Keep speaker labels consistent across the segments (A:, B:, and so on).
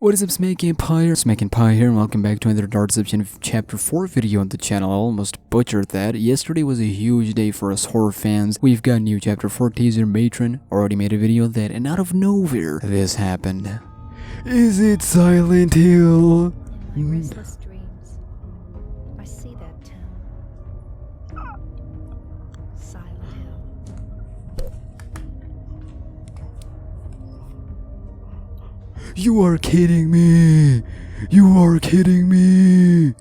A: What is up, SmackNPie here, and welcome back to another Dark Deception Chapter 4 video on the channel. I almost butchered that. Yesterday was a huge day for us horror fans. We've got new Chapter 4 teaser. Matron already made a video of that, and out of nowhere, this happened. Is it Silent Hill?
B: In my restless dreams, I see that town. Silent Hill.
A: You are kidding me! You are kidding me!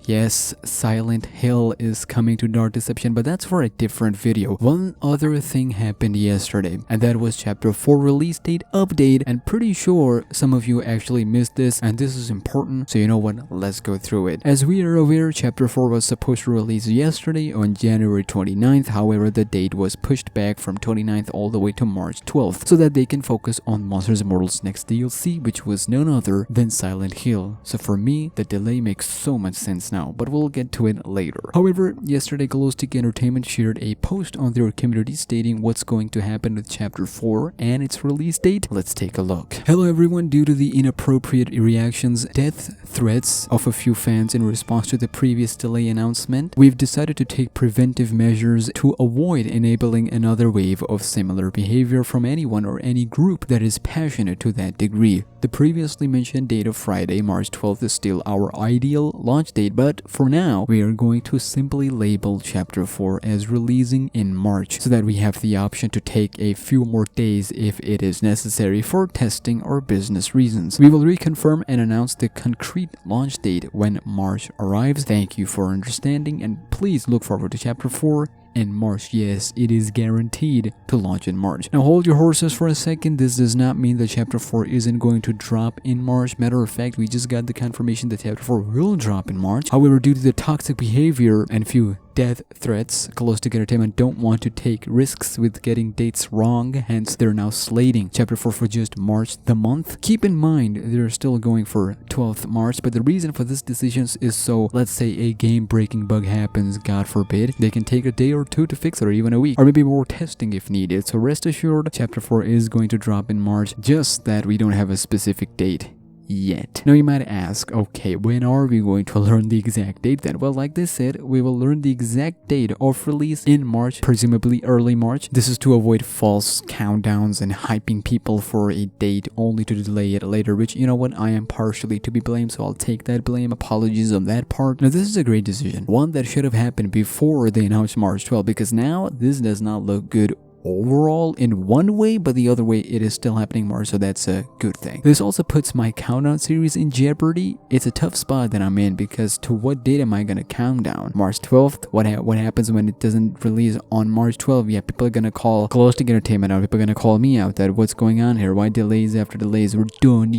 A: Yes, Silent Hill is coming to Dark Deception, but that's for a different video. One other thing happened yesterday, and that was Chapter 4 release date update, and pretty sure some of you actually missed this, and this is important, so you know what, let's go through it. As we are aware, Chapter 4 was supposed to release yesterday on January 29th, however the date was pushed back from 29th all the way to March 12th, so that they can focus on Monsters Immortal's next DLC, which was none other than Silent Hill. So for me, the delay makes so much sense now, but we'll get to it later. However, yesterday Glowstick Entertainment shared a post on their community stating what's going to happen with Chapter 4 and its release date. Let's take a look. Hello everyone, due to the inappropriate reactions, death threats of a few fans in response to the previous delay announcement, we've decided to take preventive measures to avoid enabling another wave of similar behavior from anyone or any group that is passionate to that degree. The previously mentioned date of Friday, March 12th is still our ideal launch date, but for now, we are going to simply label Chapter 4 as releasing in March, so that we have the option to take a few more days if it is necessary for testing or business reasons. We will reconfirm and announce the concrete launch date when March arrives. Thank you for understanding, and please look forward to Chapter 4 in March. Yes, it is guaranteed to launch in March. Now hold your horses for a second. This does not mean that Chapter 4 isn't going to drop in March. Matter of fact, we just got the confirmation that Chapter 4 will drop in March. However, due to the toxic behavior and few death threats, Glowstick Entertainment don't want to take risks with getting dates wrong, hence they're now slating Chapter 4 for just March the month. Keep in mind, they're still going for 12th March, but the reason for this decision is so, let's say a game-breaking bug happens, God forbid, they can take a day or two to fix it, or even a week, or maybe more testing if needed. So rest assured, Chapter 4 is going to drop in March, just that we don't have a specific date yet. Now you might ask, okay, when are we going to learn the exact date then? Well, like they said, we will learn the exact date of release in March, presumably early March. This is to avoid false countdowns and hyping people for a date only to delay it later, which, you know what, I am partially to be blamed, so I'll take that blame. Apologies on that part. Now this is a great decision, one that should have happened before they announced March 12th, because now this does not look good overall in one way, but the other way it is still happening more, so that's a good thing. This also puts my countdown series in jeopardy. It's a tough spot that I'm in, because to what date am I gonna count down? March 12th? What happens when it doesn't release on March 12th? Yeah, people are gonna call Glowstick Entertainment out. People are gonna call me out that what's going on here? Why delays after delays? We're done.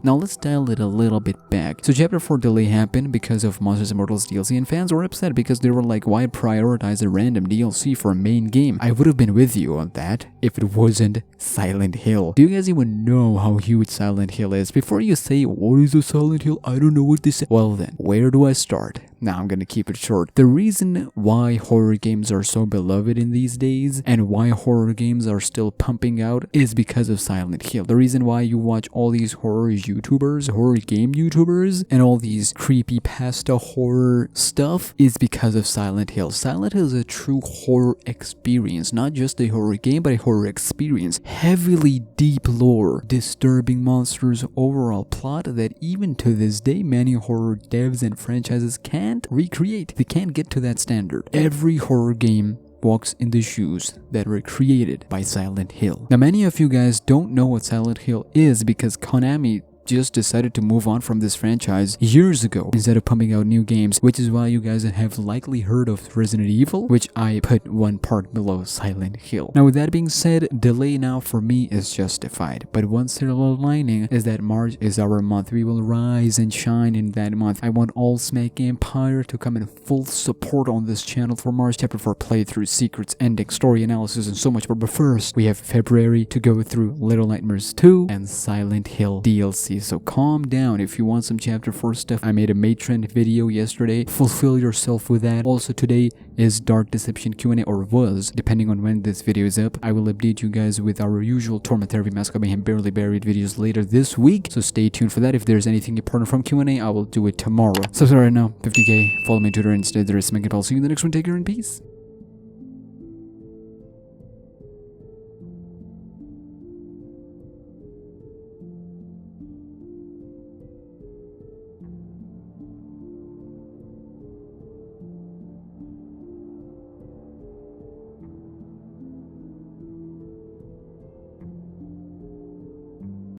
A: Now let's dial it a little bit back. So Chapter 4 delay happened because of Monsters Immortal's DLC, and fans were upset because they were like, why prioritize a random DLC for a main game? I would have been with you on that if it wasn't Silent Hill. Do you guys even know how huge Silent Hill is? Before you say, what is a Silent Hill? I don't know what this is. Well then, where do I start? Now I'm gonna keep it short. The reason why horror games are so beloved in these days, and why horror games are still pumping out, is because of Silent Hill. The reason why you watch all these horror YouTubers, horror game YouTubers, and all these creepypasta horror stuff is because of Silent Hill. Silent Hill is a true horror experience, not just a horror game, but a horror experience. Heavily deep lore, disturbing monsters, overall plot that even to this day many horror devs and franchises can't recreate. They can't get to that standard. Every horror game walks in the shoes that were created by Silent Hill. Now many of you guys don't know what Silent Hill is because Konami just decided to move on from this franchise years ago instead of pumping out new games, which is why you guys have likely heard of Resident Evil, which I put one part below Silent Hill. Now with that being said, delay now for me is justified, but one silver lining is that March is our month. We will rise and shine in that month. I want all SmackNPie to come in full support on this channel for March Chapter 4 playthroughs, secrets, ending, story analysis, and so much more. But first, we have February to go through Little Nightmares 2 and Silent Hill DLC. fantasy, so calm down. If you want some chapter 4 stuff, I made a matron video yesterday. Fulfill yourself with that. Also today is Dark Deception Q&A, or was, depending on when this video is up. I will update you guys with our usual Torment Therapy Mask of Mayhem Barely Buried videos later this week, so stay tuned for that. If there's anything important from Q&A, I will do it tomorrow. Subscribe right now, 50k, follow me on Twitter instead. There is SmackNPie. I'll see you in the next one. Take care and peace.